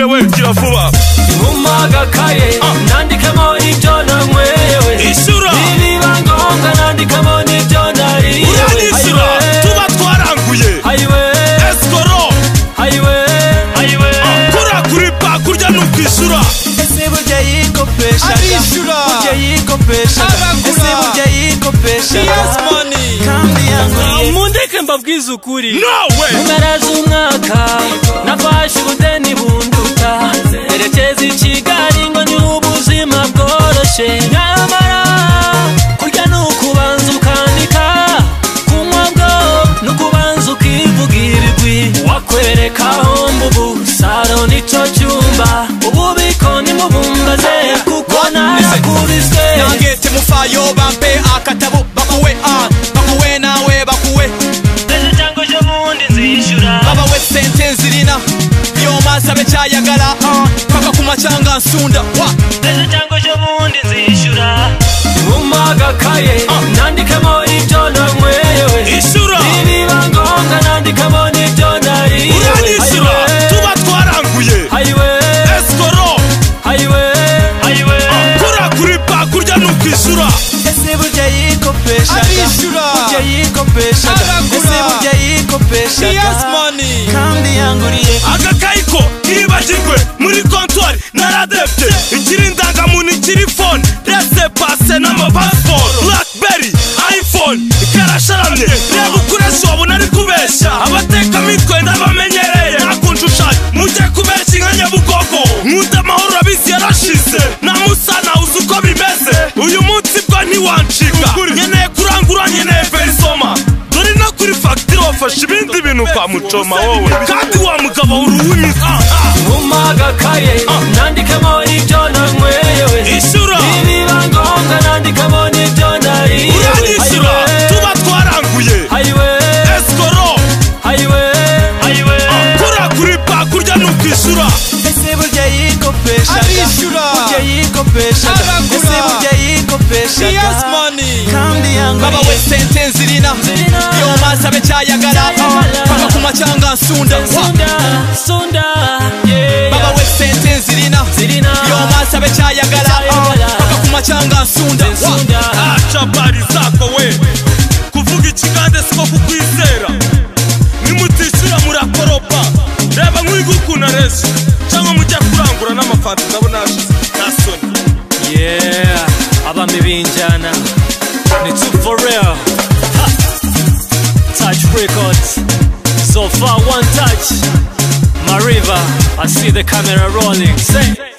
Tubwire we gira vuba Mumaga kaye nandikamo ibyo nanyweye Isura niba ngombwa nandikamo n'ibyo nariye Uranisura tuba twaranguye Eskoro Kura kuri pa kurya nukwisura Ese burya yikopesha burya yikopesha Ese burya yikopesha Yes money kandi yanguriye Mundeke mbabwize ukuri No way Mpera z'umwaka nafashe ubudeni bunduta Erekeza i Kigali ngo ni ubuzima bworoshye Nyamara kurya nukubanza ukandika Kunywa bwo nukubanza ukivugira igwi Wakwereka aho mbubu saro nico cyumba Ububiko nimubumbaze kuko narakurizwe Nangete mufayo bampe akatabo bakuwe nawe bakuwe Ese cyangwa ejo bundi nzishyura Baba we sente zirina Yo masabe cyayagala Paka kumachanga nsunda Ese cyangwa ejo bundi nzishyura Mumaga kaye nandikamo ibyo nanyweye Isura niba ngombwa nandikamo n'ibyo nariye Uranisura tuba twaranguye Eskoro Kura kuri pa kurya nukwisura Ese burya yikopesha burya yikopesha Ese burya yikopesha Yes money kandi yanguriye Agakayiko kibagirwe muri kontwari naradebye Ikiri indangamuntu ikiri phone Rese pase n'amapassport Blackberry iPhone ikarasharamye Reba ukoresha wabona ari kubeshya Abateka mitwe ndabamenyereye Nakunjushanya mujye kubeshya inka Nyabugogo Nkunda amahoro abizi yarashize Namusana uzi uko bimeze Uyu munsi bwo ntiwancika Nyeneye kurangura nyeneye verisoma Dore no kuri factory wafashe ibindi bintu kwa mucoma wowe Kandi wa mugabo uruwimizi Mumaga kaye nandikamo ibyo nanyweye Isura niba ngombwa nandikamo n'ibyo nariye Uranisura tuba twaranguye Eskoro Kura kuri pa kurya nukwisura Ese burya yikopesha burya yikopesha Ese burya yikopesha Yes money kandi Baba we yanguriye sente zirina Yo masabe cyayagala Paka kumachanga nsunda Sunda Baba we sente zirina Yo masabe cyayagala Paka kumachanga nsunda Acha bari zako we Kuvuga ikigande siko kukwizera Nimutishyura murakoropa Reba nk'uyigukuna rezo Cyangwa mujya kurangura n'amafanta ndabona hashize Nasoni Yeah, abami binjana Ni too for real Touch Records So far one touch Mariva, I see the camera rolling Say